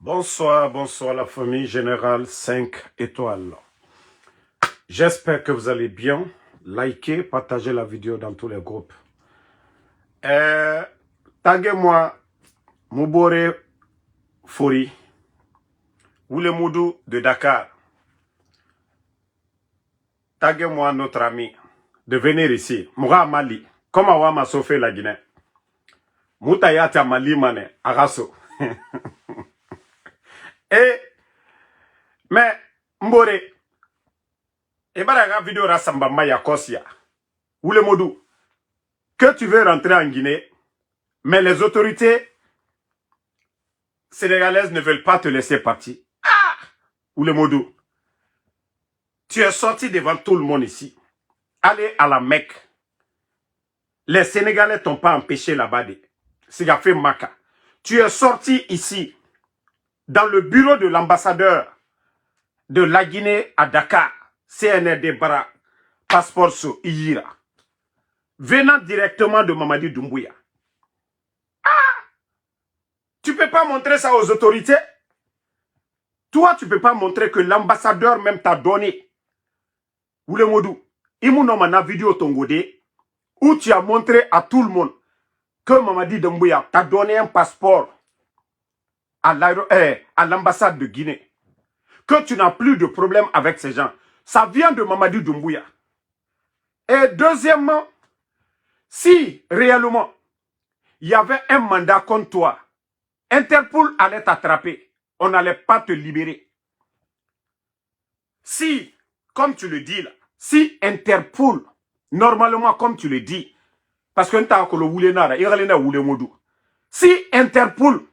Bonsoir, bonsoir la famille générale 5 étoiles. J'espère que vous allez bien. Likez, partagez la vidéo dans tous les groupes. Taguez-moi Moubore Fori, Oulemoudou de Dakar. Taguez-moi notre ami de venir ici. Moura Mali. Comment on m'a sauvé la Guinée? Moutayata Mali Mane, Araso. Mais, Mbore, et la vidéo Rassamba Maya Kosia. Oulemoudou, que tu veux rentrer en Guinée, mais les autorités sénégalaises ne veulent pas te laisser partir. Ah! Oulemoudou, tu es sorti devant tout le monde ici. Allez à la Mecque. Les Sénégalais t'ont pas empêché là-bas. C'est fait Maka. Tu es sorti ici, dans le bureau de l'ambassadeur de la Guinée à Dakar, CNRD Bara, passeport sur Iyira, venant directement de Mamadi Doumbouya. Ah! Tu ne peux pas montrer ça aux autorités? Toi, tu ne peux pas montrer que l'ambassadeur même t'a donné. Oulemoudou, Imounomana vidéo Tongode, où tu as montré à tout le monde que Mamadi Doumbouya t'a donné un passeport à l'ambassade de Guinée. Que tu n'as plus de problème avec ces gens. Ça vient de Mamadi Doumbouya. Et deuxièmement, si réellement il y avait un mandat contre toi, Interpol allait t'attraper. On n'allait pas te libérer. Si, comme tu le dis là, si Interpol, normalement comme tu le dis, parce que si Interpol,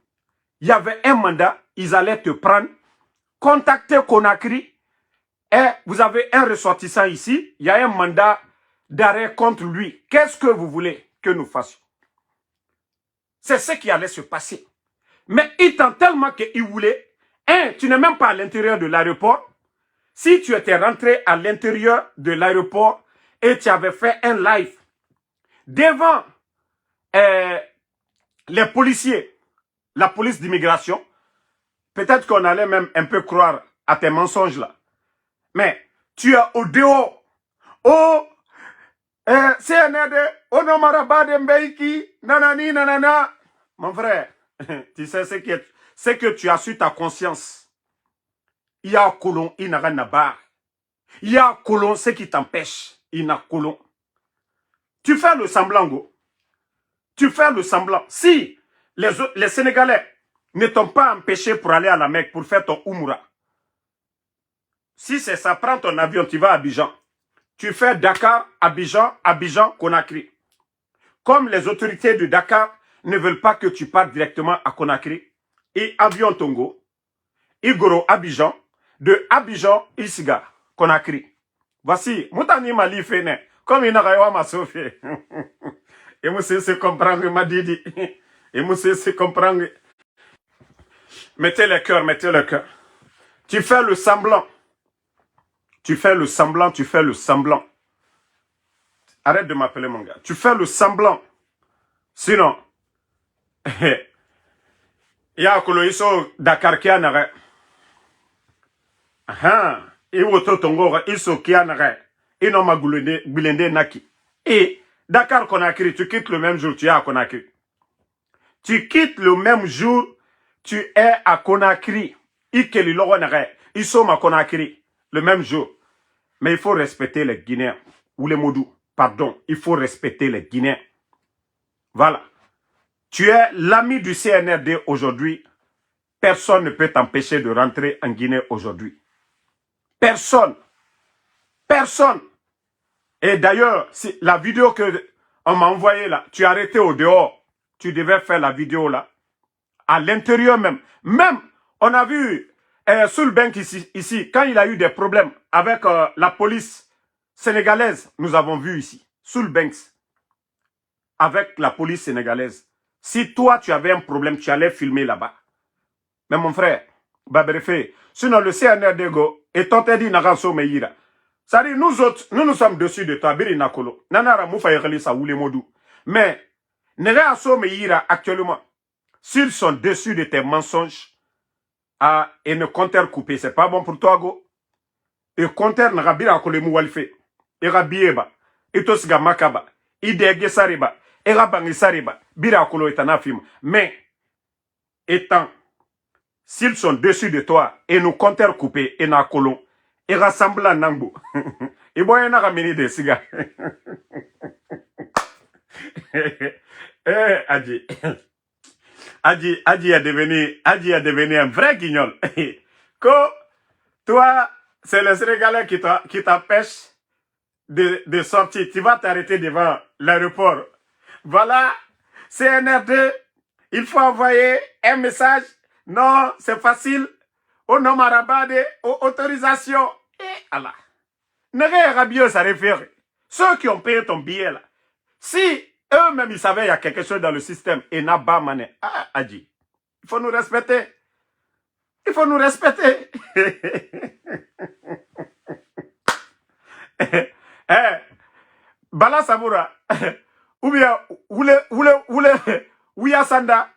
il y avait un mandat, ils allaient te prendre, contacter Conakry, et vous avez un ressortissant ici, il y a un mandat d'arrêt contre lui. Qu'est-ce que vous voulez que nous fassions? C'est ce qui allait se passer. Mais il tente tellement qu'il voulait, tu n'es même pas à l'intérieur de l'aéroport. Si tu étais rentré à l'intérieur de l'aéroport et tu avais fait un live devant les policiers, la police d'immigration, peut-être qu'on allait même un peu croire à tes mensonges là. Mais tu es au dehors. Oh, CNRD, Onomarabade Mbeiki, nanani, nanana. Mon frère, tu sais ce que tu as su ta conscience. Il y a un colon, il n'a rien à barre. Il y a un colon, ce qui t'empêche. Il n'a colon. Tu fais le semblant, go. Tu fais le semblant. Si les Sénégalais ne t'ont pas empêché pour aller à la Mecque, pour faire ton Oumoura, si c'est ça, prends ton avion, tu vas à Abidjan. Tu fais Dakar, Abidjan, Abidjan, Conakry. Comme les autorités de Dakar ne veulent pas que tu partes directement à Conakry, et avion Tongo, Igoro, Abidjan, de Abidjan, Isiga, Conakry. Voici, Moutani Mali Fene, comme il n'a rien à sauver. Et moi, c'est comprendre, m'a dit. Et moi, c'est comprendre. Mettez le cœur, mettez le cœur. Tu fais le semblant. Tu fais le semblant, tu fais le semblant. Arrête de m'appeler mon gars. Tu fais le semblant. Sinon, il y a un coloïso Dakar qui a un arrêt. Et autre tongo, il se qui a un arrêt. Et non ma goulende naki. Et Dakar Conakry, tu quittes le même jour, tu es à Conakry. Tu quittes le même jour, tu es à Conakry. Ikeli logo arrêt. Ils sont à Conakry. Le même jour. Mais il faut respecter les Guinéens. Ou les Modou. Pardon. Il faut respecter les Guinéens. Voilà. Tu es l'ami du CNRD aujourd'hui. Personne ne peut t'empêcher de rentrer en Guinée aujourd'hui. Personne. Personne. Et d'ailleurs, si la vidéo que on m'a envoyée là, tu as arrêté au dehors. Tu devais faire la vidéo là. À l'intérieur même. Même, on a vu Sulbank ici, quand il a eu des problèmes avec la police sénégalaise, nous avons vu ici, Sulbank, avec la police sénégalaise. Si toi, tu avais un problème, tu allais filmer là-bas. Mais mon frère, Baberefe, sinon le CNRD go, et Tontedi Nagaso Meira. Ça dit, nous autres, nous sommes dessus de toi, Biri Nakolo. Nanara Moufa Yerelisa ou les Modou. Mais, Nega Asso Meira, actuellement, s'ils sont dessus de tes mensonges, Ah, et ne compteur coupé, c'est pas bon pour toi, go. Et compteur n'a bira ko le mu walfe. Et rabieba. Et to siga makaba. Idege sariba. Et rabangi sariba. Bira ko lo etana film. Mais, étant, s'ils sont dessus de toi, et nous compteur coupé, et na kolon, et rassemble à Nambo. Et bon, n'a rameni de siga. Eh, Adji. Adji a devenu un vrai guignol. Toi, c'est le Sénégalais qui t'empêche de sortir. Tu vas t'arrêter devant l'aéroport. Voilà, CNRD, il faut envoyer un message. Non, c'est facile. Au nom marabade, aux autorisations. Et Allah. N'est-ce pas ça réfère. Ceux qui ont payé ton billet là. Si eux-mêmes ils savaient qu'il y a quelque chose dans le système et n'a pas mané. Ah, Adji. Il faut nous respecter. Il faut nous respecter. Bala Samoura. Ou bien, Ouya Sanda,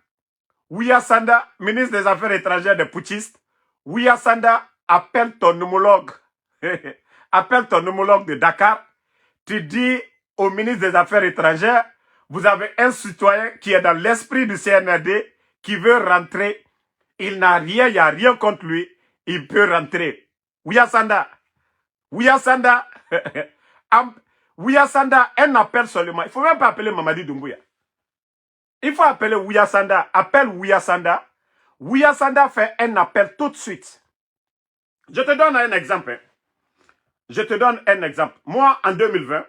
ministre des Affaires étrangères des putschistes. Ouya Sanda, appelle ton homologue. Appelle ton homologue de Dakar. Tu dis au ministre des Affaires étrangères, vous avez un citoyen qui est dans l'esprit du CNRD, qui veut rentrer. Il n'a rien, il n'y a rien contre lui. Il peut rentrer. Ouya Sanda. Ouya Sanda, un appel seulement. Il ne faut même pas appeler Mamadi Doumbouya. Il faut appeler Ouya Sanda. Appelle Ouya Sanda. Ouya Sanda fait un appel tout de suite. Je te donne un exemple. Moi, en 2020,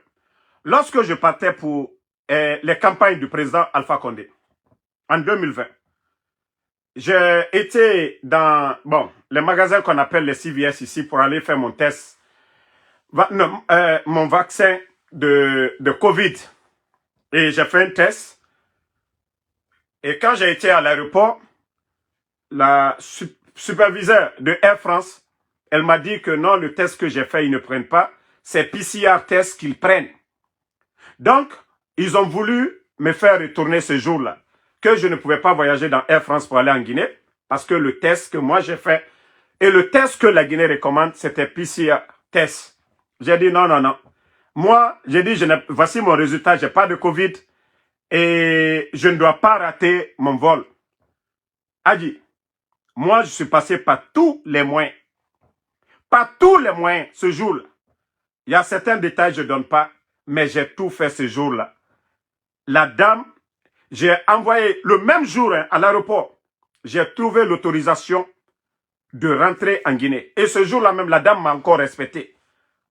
lorsque je partais pour les campagnes du président Alpha Condé, en 2020, j'ai été dans les magasins qu'on appelle les CVS ici pour aller faire mon test, mon vaccin de Covid. Et j'ai fait un test. Et quand j'ai été à l'aéroport, la superviseure de Air France, elle m'a dit que non, le test que j'ai fait, ils ne prennent pas. C'est PCR test qu'ils prennent. Donc, ils ont voulu me faire retourner ce jour-là. Que je ne pouvais pas voyager dans Air France pour aller en Guinée. Parce que le test que moi j'ai fait, et le test que la Guinée recommande, c'était PCR test. J'ai dit non. Moi, j'ai dit, voici mon résultat, j'ai pas de Covid. Et je ne dois pas rater mon vol. Adji, moi je suis passé par tous les moyens. Pas tous les moyens ce jour-là. Il y a certains détails que je ne donne pas, mais j'ai tout fait ce jour-là. La dame, j'ai envoyé le même jour à l'aéroport, j'ai trouvé l'autorisation de rentrer en Guinée. Et ce jour-là même, la dame m'a encore respecté.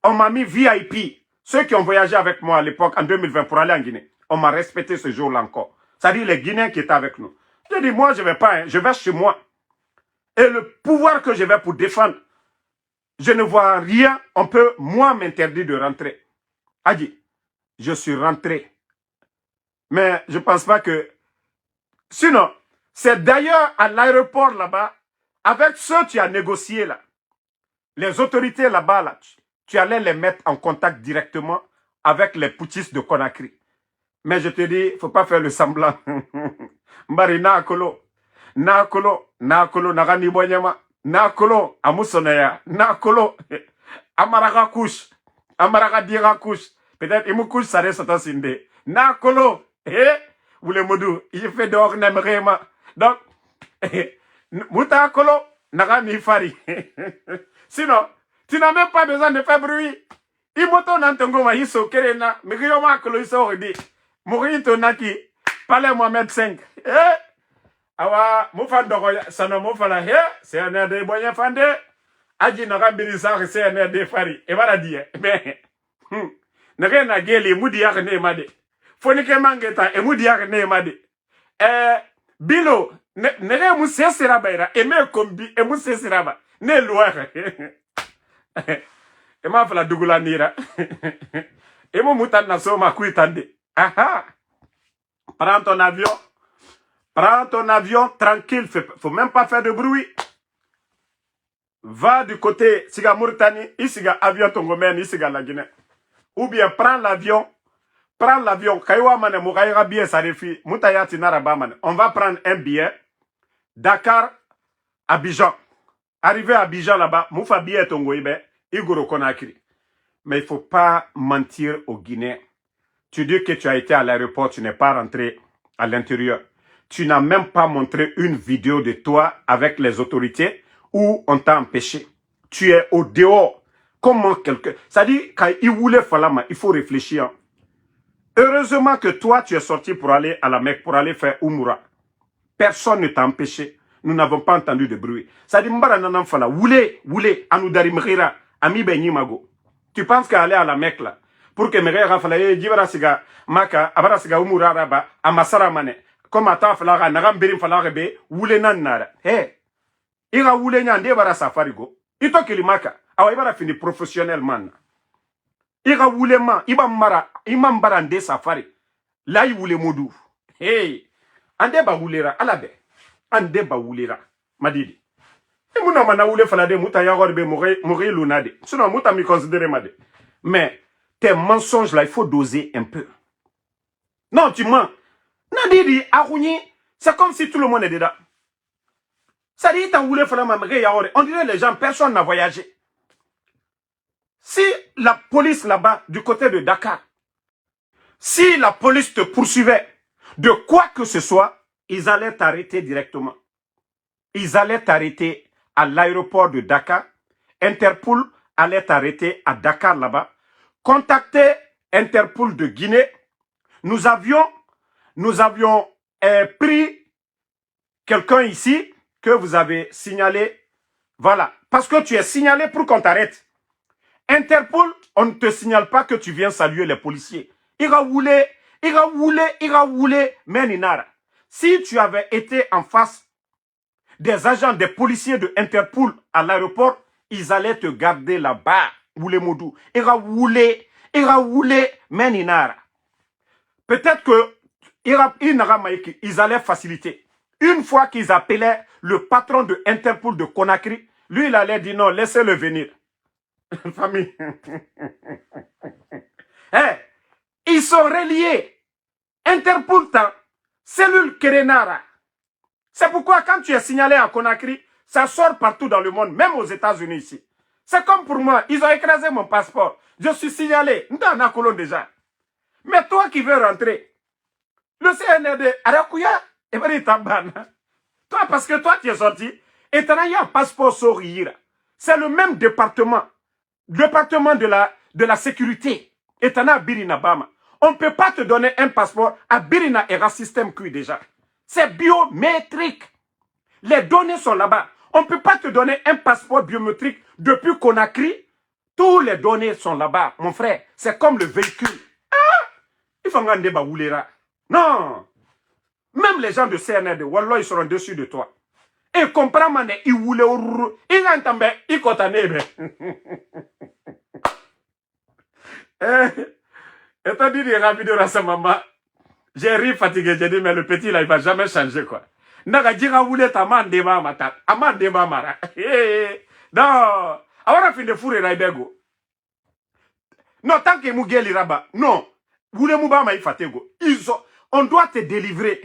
On m'a mis VIP. Ceux qui ont voyagé avec moi à l'époque, en 2020, pour aller en Guinée, on m'a respecté ce jour-là encore. C'est-à-dire les Guinéens qui étaient avec nous. J'ai dit, moi, je ne vais pas, je vais chez moi. Et le pouvoir que je vais pour défendre, je ne vois rien, on peut, moi, m'interdire de rentrer. Adji, je suis rentré. Mais je ne pense pas que... Sinon, c'est d'ailleurs à l'aéroport là-bas, avec ceux que tu as négocié là, les autorités là-bas, là, tu allais les mettre en contact directement avec les putschistes de Conakry. Mais je te dis, il ne faut pas faire le semblant. Mbari nakolo, nagani bonyama, nakolo, amusonaya, nakolo, amaraka couche, amaraka dira couche. Peut-être imu couche ça reste à sinde. Nakolo, ou le modou, il fait dehors n'aimerait. Donc, mutakolo, nagani fari. Sinon, tu n'as même pas besoin de faire bruit. Imoto nantongo ma hiso kerena, migiyoma kolo hiso redi. Mourito naki, palais Mohamed 5. Awa, moufandoro, sano moufala, c'est un air de boyen fande. Adji n'a rambiri sa, c'est un air de fari. Et voilà dit, mais, n'a rien à guéli, moudi yak ne made. Fonike mangeta, et moudi yak ne made. Bilo, n'a rien moussé sirabaira, et me kombi, et moussé siraba. Ne loire. Et ma fala dugula nira. Et mon moutan na so ma kuitande. Aha. Prends ton avion. Prends ton avion tranquille. Faut même pas faire de bruit. Va du côté Siga Mauritanie. Ici avion Tongomène. Ici la Guinée. Ou bien prends l'avion. Prends l'avion. Kaiwa mane mouraïra bien sa refi. Moutayati naraba mane. On va prendre un billet. Dakar, Abidjan. Arrivé à Abidjan là-bas, Moufabi est Tongoïbe, Igoro Konakri. Mais il ne faut pas mentir aux Guinéens. Tu dis que tu as été à l'aéroport, tu n'es pas rentré à l'intérieur. Tu n'as même pas montré une vidéo de toi avec les autorités où on t'a empêché. Tu es au dehors. Comment quelqu'un... Ça dit, quand il voulait Falama, il faut réfléchir. Heureusement que toi, tu es sorti pour aller à la Mecque, pour aller faire Umura. Personne ne t'a empêché. Nous n'avons pas entendu de bruit. Ça dit, Mbara Nanam Fala, Woulé, Anoudari Mkhira, Ami Benyimago. Tu penses qu'aller à la Mecque là, pour que Mkhira Fala, Djibara Siga, Maka, Abara Siga Umura Raba, Amasara Mane, comme Ata Fala, Nagam Berim Fala Rebe, Woulé Nanara. Hé, Ira Woulé Nyande Bara Safarigo. Ito Kilimaka, Awa Ibara fini professionnellement. Ira Woulé Man, Imam Barande Safari. Là, il voulait Moudou. Hey, Ande Ba Woulera, Alabe. Ande ba wulera madidi e muna mana wule fala de muta ya gorbe mourir lunade sinon muta mi considérer made mais tes mensonges là il faut doser un peu. Non, tu mens. Nadidi arouni, c'est comme si tout le monde est dedans. Ça dit ta wule fala ma ya gore, on dirait les gens, personne n'a voyagé. Si la police là-bas du côté de Dakar, si la police te poursuivait de quoi que ce soit, ils allaient t'arrêter directement. Ils allaient t'arrêter à l'aéroport de Dakar. Interpol allait t'arrêter à Dakar là-bas. Contacter Interpol de Guinée. Nous avions pris quelqu'un ici que vous avez signalé. Voilà. Parce que tu es signalé pour qu'on t'arrête. Interpol, on ne te signale pas que tu viens saluer les policiers. Ira woulé, meninara. Si tu avais été en face des agents, des policiers de Interpol à l'aéroport, ils allaient te garder là-bas. Woulé Modou. Ira woulé, meninara. Peut-être que ils allaient faciliter. Une fois qu'ils appelaient le patron de Interpol de Conakry, lui, il allait dire non, laissez-le venir. Famille. Hey, ils sont reliés. Interpol, cellule Kerenara. C'est pourquoi quand tu es signalé à Conakry, ça sort partout dans le monde, même aux États-Unis ici. C'est comme pour moi, ils ont écrasé mon passeport. Je suis signalé. Nous en accolons déjà. Mais toi qui veux rentrer, le CNRD, Arakuya, toi, parce que toi tu es sorti, et tu as un passeport Sorira. C'est le même département de la sécurité. Et tu as Birina Bama. On ne peut pas te donner un passeport à Birina Era System Q déjà. C'est biométrique. Les données sont là-bas. On ne peut pas te donner un passeport biométrique depuis Conakry. Toutes les données sont là-bas, mon frère. C'est comme le véhicule. Ah! Il faut un débat Woulera. Non. Même les gens de CNRD, Wallah, ils seront dessus de toi. Et comprends, man, ils voulaient ils entendent, ils cotanent. Et t'as dit, il y a une vidéo à sa maman. J'ai ri fatigué, j'ai dit, mais le petit là, il va jamais changer, quoi. Naga dira voulait ta man débat mata. Aman débat mara. Non. Awara fin de fourrer raibego. Non, tant que Mougeli Raba. Non. Voulez mouba ma fatego. On doit te délivrer.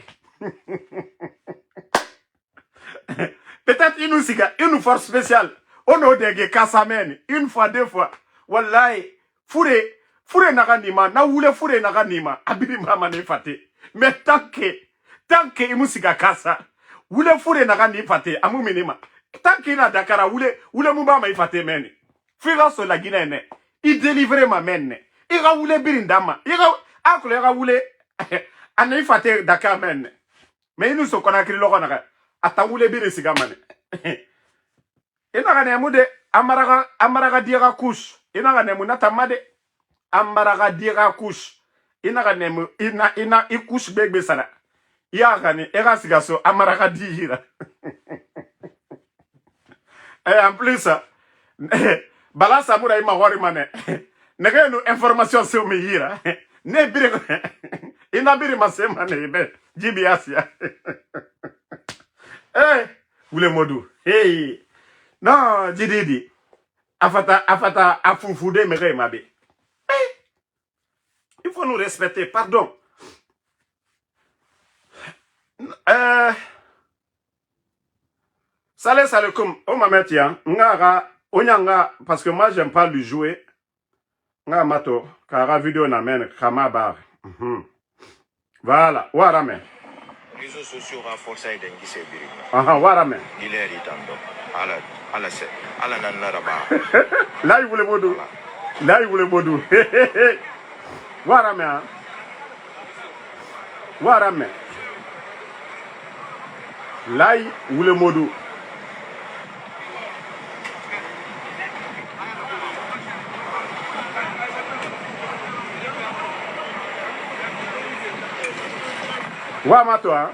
Peut-être une force spéciale. On a des kassamen. Une fois, deux fois. Wallahi. Fourré naganima. Na voulez fourré naganima. Abirima mane fate. Mais tant que imusika kasa. Wule fourré nagani fate. Amu minima. Tant qu'il a Dakar, wule mouba ma fate meni. Fira sur la Guinée. Il délivrait ma mène. Il a voulu birindama. Il a voulu. Ane fate Dakar mène. Mais nous sommes connectés là. Ata wule birisigamane. Il n'a rien moude. Amaraga dira couche. Il n'a rien moude. Tamade. Amaraga dira couche. Il n'a rien moude. Il couche bébé sana. Il a rien. Erasigaso. Amaraga dira. Et en plus, Bala Samoura ima wari mane. Nega no information sur mihira. Ne bire. Ina bire masema ne be. Jibi Asia. Eh, Woulé Modou. Hey. Non, Didi. Afata afunfude mere mabe. Il faut nous respecter, pardon. Salut, salut, comme. Oh, ma mère, tiens. Onyanga, parce que moi, j'aime pas lui jouer. Nga mato, kara vidéo na men, kama bar. Voilà, warame. Réseaux sociaux renforcés d'engi se biri. Warame. Il est ritando. Ala se. Ala nanaraba. Là, il voulait bodou. Là, il voulait bodou. Warame, hein. Warame. Là, il voulait modou. Wamato, hein.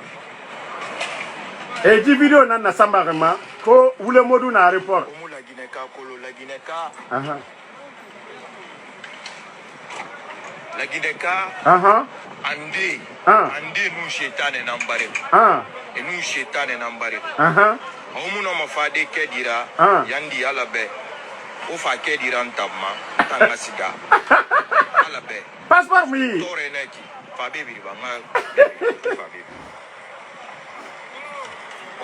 Et dit vidéo nan na sambarema ko wule modou na report. Omu la Guinée-Ka kolo la Guinée-Ka. La Guinée-Ka. Ande. Ande nous chetane nambare. Et nous chetane nambare. Omu no mafade kedira. Yandi alabe. Ofa kedira ntamma. Tangasiga. Alabe. Passeport mi. Tore neki. Fabe biribanga. Fabe.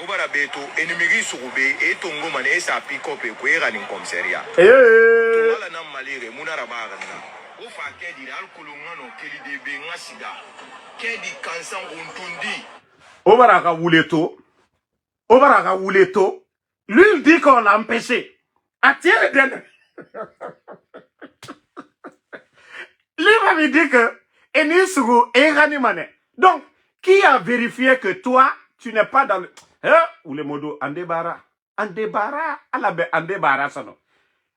Obara beto enimigi sugube e tongo mane esa pick up e ko era nin commissariat. Wala na malire munara bagana. O fa kedi alcoolo ngano keli de be ngasiga. Kedi kansan untundi. Obara ka wuleto. Obara ka wuleto. Lui il dit qu'on l'a empêché. Attire den. Lui m'avait dit que enisugo erani mane. Donc qui a vérifié que toi tu n'es pas dans le ou le modo andebara alabe andebara sono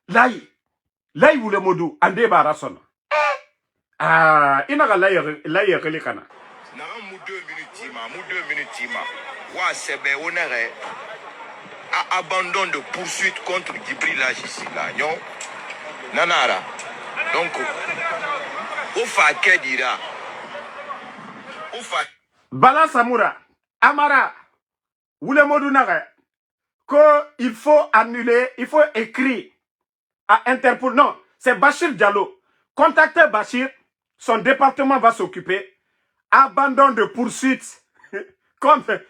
lai ou le modo andebara sono ina ga lai kele kana na mu 2 minutes ma wa sebe onere a abandon de poursuite contre Djibril Agisila nyon nanara donc o fa kedira o fa Bala Samoura Amara Woulemodou Nare, qu'il faut annuler, il faut écrire à Interpol. Non, c'est Bachir Diallo. Contactez Bachir, son département va s'occuper. Abandon de poursuite.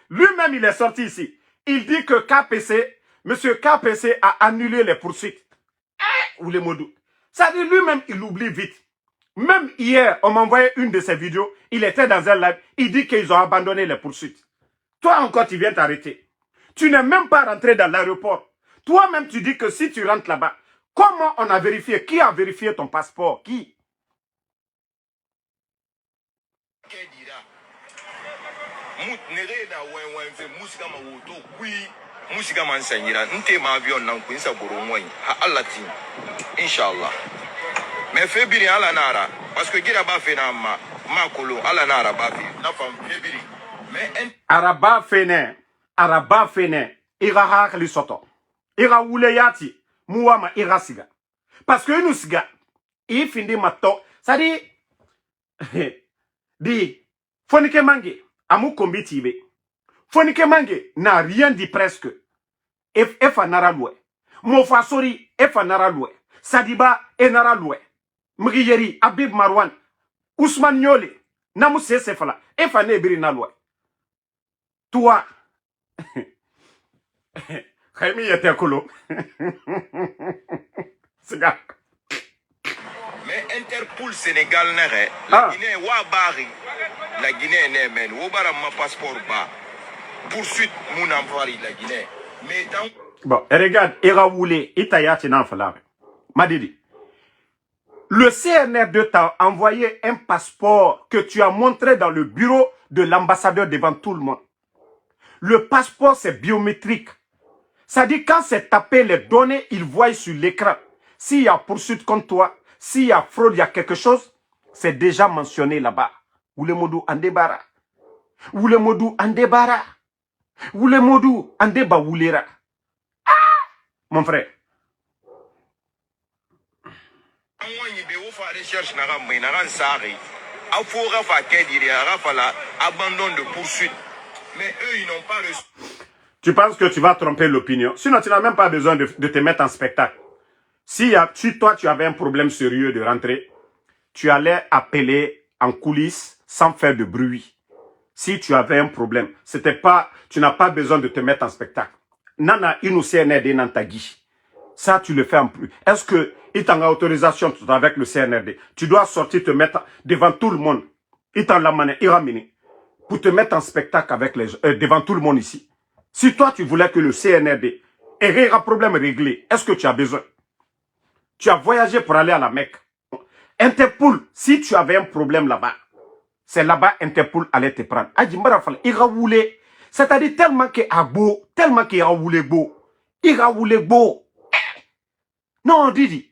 Lui-même, il est sorti ici. Il dit que KPC, monsieur KPC a annulé les poursuites. Woulemodou. Ça dit lui-même, il oublie vite. Même hier, on m'a envoyé une de ses vidéos. Il était dans un live. Il dit qu'ils ont abandonné les poursuites. Toi encore, tu viens t'arrêter. Tu n'es même pas rentré dans l'aéroport. Toi-même, tu dis que si tu rentres là-bas, comment on a vérifié? Qui a vérifié ton passeport? Qui? Inch'Allah. Mais fébiri ala nara parce que gira ba fe na ma kolo ala nara ba fe na fam fébiri mais araba fene ira hakli soto ira wule yati muwama ira siga parce que nous siga ifindi mato ça dit di fonike mange amu kombitibe fonike mange n'a rien dit presque efa nara loué mo fasori efa nara loué Sadiba enara loué Mugiyeri, Abib Marwan, Ousmane Nyole, Namousse Sefala, Efane Birinalwa. Toi, Rémi était colo. Mais Interpol Sénégal n'est la Guinée Wabari, la Guinée n'est men, Wabara ma passeport ba. Poursuite mon envoyé la Guinée. Mais tant. Bon, regarde, Eraoulé, Itayati Nanfalare. Madidi. Le CNR2 t'a envoyé un passeport que tu as montré dans le bureau de l'ambassadeur devant tout le monde. Le passeport, c'est biométrique. Ça dit quand c'est tapé les données, ils voient sur l'écran. S'il y a poursuite contre toi, s'il y a fraude, il y a quelque chose, c'est déjà mentionné là-bas. Oulemodou Andebara. Oulemodou Andebara. Oulemodou Andeba Oulera. Ah! Mon frère. Abandon de poursuite. Mais eux, ils n'ont pas reçu. Tu penses que tu vas tromper l'opinion. Sinon, tu n'as même pas besoin de te mettre en spectacle. Si toi, tu avais un problème sérieux de rentrer, tu allais appeler en coulisses sans faire de bruit. Si tu avais un problème, c'était pas, tu n'as pas besoin de te mettre en spectacle. nana inu CNRD nantagi. Ça, tu le fais en plus. Est-ce que il t'a autorisation avec le CNRD? Tu dois sortir, te mettre devant tout le monde. Il t'a la main, il ramène. Pour te mettre en spectacle avec les, devant tout le monde ici. Si toi, tu voulais que le CNRD ait un problème réglé, est-ce que tu as besoin? Tu as voyagé pour aller à la Mecque. Interpol, si tu avais un problème là-bas, c'est là-bas Interpol allait te prendre. C'est-à-dire tellement qu'il a beau, tellement qu'il a voulu beau. Il a voulu beau. Non, Didi,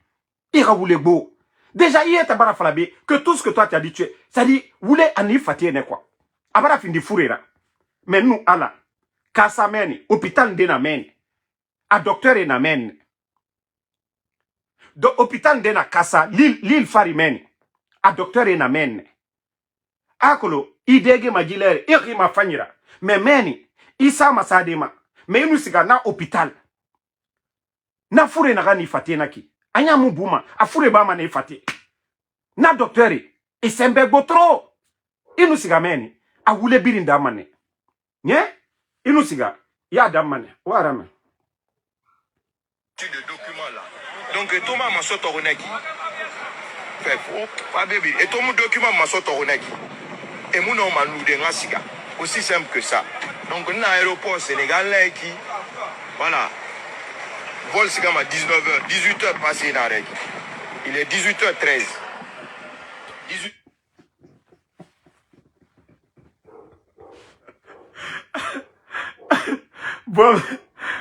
il a voulu beau. Déjà, il est à Barafalabé, que tout ce que toi tu as dit, tu es. C'est-à-dire, voulez en fatiguer quoi. Abara fin de fourrera. Mais nous, Allah, Kassa meni, hôpital de na meni, a docteur na meni. Do hôpital de na Kassa, l'île fari meni, a docteur na meni. Akolo, idege majilere, irima fanyira. Mais meni, isa masadema. Mais nous siga na hôpital. Na fure na gani fate naki. Anya mubuma, a fure ba ma ne fate. Na docteur, e sembe gotro. Inu siga meni, a wule birin da mane. Nye? Inu siga, ya da mane. Warame. De documents là. Donc, Thomas Massoto Roneki. Et tout mon document Massoto Roneki. Et mon nom Manou de Nasiga. Aussi simple que ça. Donc, on a un aéroport sénégalais qui. Voilà. Vol c'est comme à 19h, 18h passé dans la règle. Il est 18h13. 18...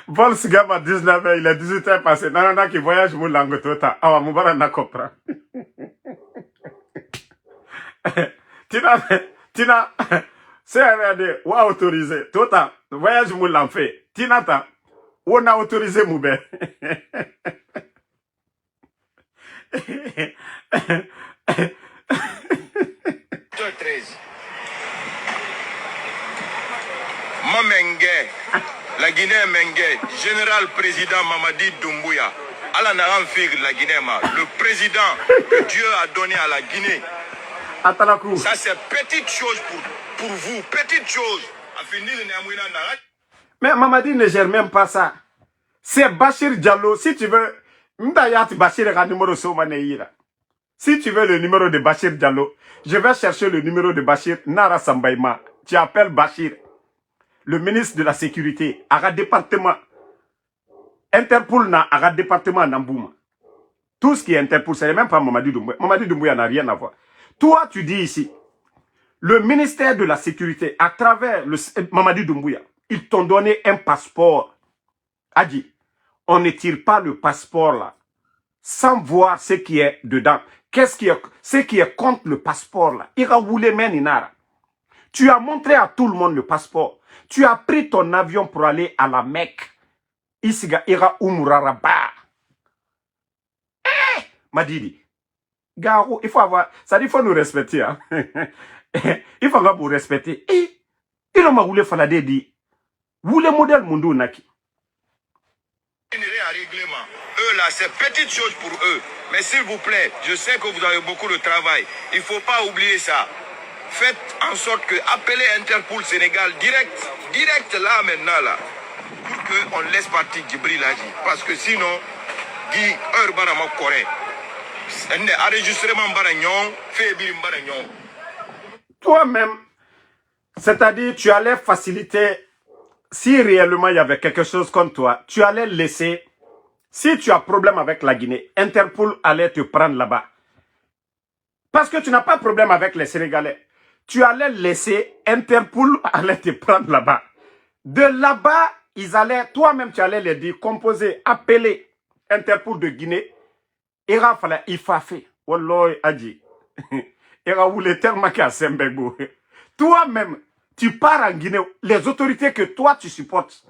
Vol c'est comme à 19h, il est 18h passé. Non, non, qui voyage mon langue tota. Ah, Moubara n'a comprend. Tina, c'est RD, ou autorisé. Tota, voyage mon langue fait. Tina, ta. On a autorisé Moubé. 13. Mamenge, la Guinée Mengue, général président Mamadi Doumbouya, Ala Naram Fir la Guinée, le président que Dieu a donné à la Guinée. Ça c'est petite chose pour vous, petite chose. À finir Mais Mamadi ne gère même pas ça. C'est Bachir Diallo. Si tu veux, Bachir a numéro si tu veux le numéro de Bachir Diallo, je vais chercher le numéro de Bachir Nara Sambaïma. Tu appelles Bachir, le ministre de la Sécurité, à un département. Interpol n'a un département Nambouma. Tout ce qui est Interpol, c'est même pas Mamadi Doumbouya. Mamadi Doumbouya n'a rien à voir. Toi, tu dis ici, le ministère de la Sécurité, à travers le Mamadi Doumbouya, ils t'ont donné un passeport. A dit, on ne tire pas le passeport là, sans voir ce qui est dedans. Ce qui est contre le passeport là. Il a voulu meninara. Tu as montré à tout le monde le passeport. Tu as pris ton avion pour aller à la Mecque. Isiga ira umuraraba. Madidi. Garo, il faut avoir, ça dit, il faut nous respecter. Hein? Il faut vous respecter. Il a voulu faire la dédi. Vous le modèle mundo naki. Règlement. Eux là, c'est petite chose pour eux. Mais s'il vous plaît, je sais que vous avez beaucoup de travail. Il ne faut pas oublier ça. Faites en sorte que appelez Interpol Sénégal direct là maintenant là, pour qu'on laisse partir Djibril Adji. Parce que sinon, Guy Barama Corée. Enregistrement Baragnon, fait Baragnon. Toi-même, c'est-à-dire tu allais faciliter. Si réellement il y avait quelque chose comme toi, tu allais laisser. Si tu as problème avec la Guinée, Interpol allait te prendre là-bas. Parce que tu n'as pas de problème avec les Sénégalais. Tu allais laisser, Interpol allait te prendre là-bas. De là-bas, ils allaient, toi-même tu allais les dire, composer, appeler Interpol de Guinée. Il a fallu, il faut faire. Wallah, Adji. Il a voulu tellement qu'à Sembego. Toi-même, tu pars en Guinée, les autorités que toi tu supportes.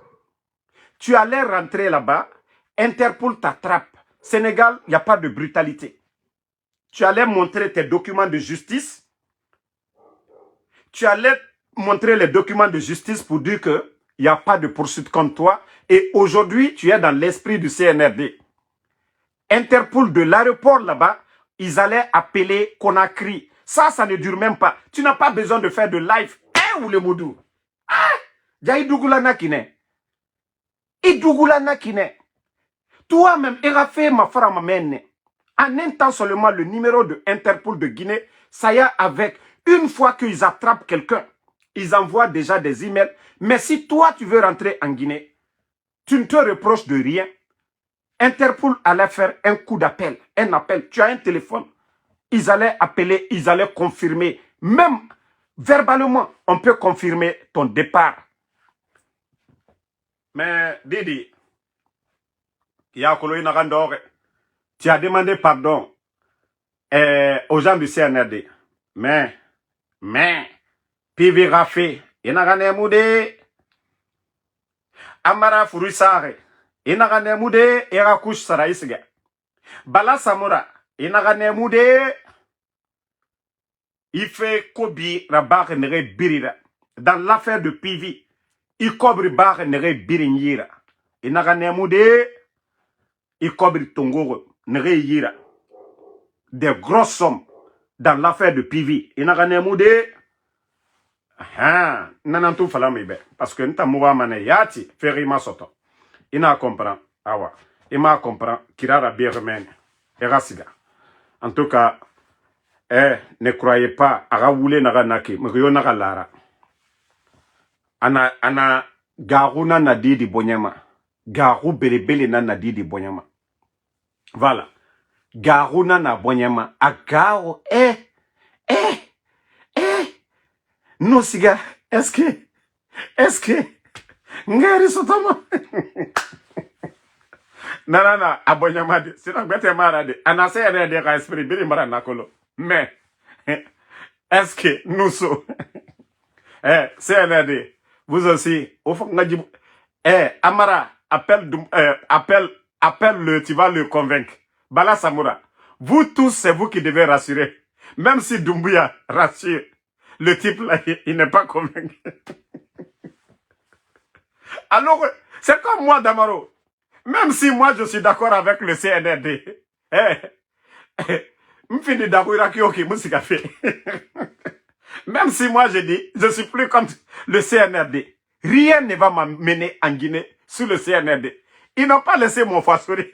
Tu allais rentrer là-bas. Interpol t'attrape. Sénégal, il n'y a pas de brutalité. Tu allais montrer tes documents de justice. Tu allais montrer les documents de justice pour dire qu'il n'y a pas de poursuite contre toi. Et aujourd'hui, tu es dans l'esprit du CNRD. Interpol de l'aéroport là-bas, ils allaient appeler Conakry. Ça ne dure même pas. Tu n'as pas besoin de faire de live. Ou le moudou. Ah! Jaï Dougoulana Kine. Idougulana Kine. Toi-même, il a fait ma femme mène. En un temps seulement, le numéro de Interpol de Guinée, ça y est avec. Une fois qu'ils attrapent quelqu'un, ils envoient déjà des emails. Mais si toi, tu veux rentrer en Guinée, tu ne te reproches de rien. Interpol allait faire un coup d'appel, un appel. Tu as un téléphone. Ils allaient appeler, ils allaient confirmer. Même verbalement, on peut confirmer ton départ. Mais Didi, tu as demandé pardon aux gens du CNRD. Mais, Pivi Rafé, Inagane Moudé, Amara Furusare, Inagane Moudé, Erakush Saraïsga. Bala Samura, Inagane Moudé, il fait Kobi Rabar Nere Birira. Dans l'affaire de Pivi, il cobre Bar Nere Birinira. Inagane Moudé, il cobre Tongoro Nere Yira. Des grosses sommes dans l'affaire de Pivi. Inagane Moudé, nanantou falamibe. Parce que nta mouwa mane yati, ferima soto. Ina comprend, awa. Ima comprend, kirara birmen, erasiga. En tout cas, ne croyez pas, aga wule naga naki, mriyo naga lara. Ana garuna na didi bonyama. Garu belebele na didi bonyama. Voilà. Garuna na bonyama. Agaro, non, siga, est-ce que, ngari sotoma. Nanana, abonyamade, c'est un bête marade. Anase yade de ka esprit, bili mara nakolo. Mais, est-ce que nous sommes, CNRD, vous aussi, au fond, Amara, appelle-le, tu vas le convaincre. Bala Samoura, vous tous, c'est vous qui devez rassurer. Même si Doumbouya rassure, le type là, il n'est pas convaincu. Alors, c'est comme moi, Damaro. Même si moi, je suis d'accord avec le CNRD. Même si moi, je dis, je suis plus contre le CNRD. Rien ne va m'amener en Guinée sous le CNRD. Ils n'ont pas laissé mon Fasori.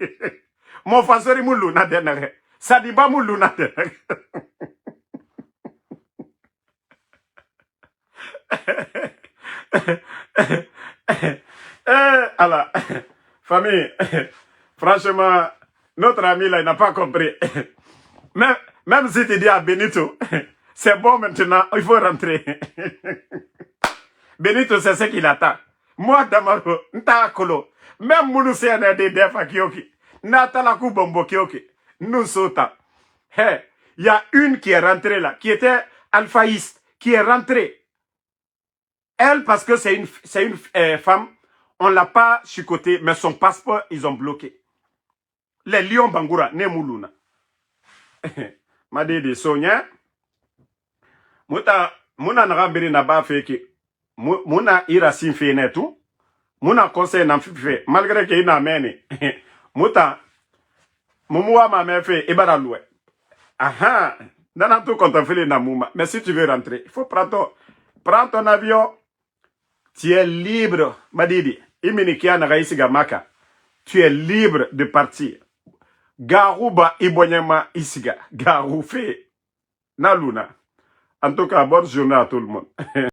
Mon Fasori moulouna denere. Sadiba moulouna denere. Alors, famille, franchement, notre ami là, il n'a pas compris. Même si tu dis à Benito, c'est bon maintenant, il faut rentrer. Benito, c'est ce qu'il attend. Moi, Damaro, Ntakolo, même Moulou CNRD Defa Kioki, Natalakou Bombo Kioki, nous sautons. Il y a une qui est rentrée là, qui était alphaïste, qui est rentrée. Elle, parce que c'est une femme, on ne l'a pas chicotée, mais son passeport, ils ont bloqué. Les lions Bangoura, ne Moulouna. M'a dit Sonia, Mouna n'arabiri n'a pas fait que Mouna ira sin fait netou, Mouna conseil n'a fait, malgré qu'il n'a mené. Mouta, Moumoua m'a même fait, Ebaraloué. Aha, dans tout quand on fait les namouma. Mais si tu veux rentrer, il faut prendre ton avion. Tu es libre, Madidi. Iminikia Nagaisiga Maka. Tu es libre de partir. Garouba Ibonyama Isiga. Garoufe. Naluna. En tout cas, bonne journée à tout le monde.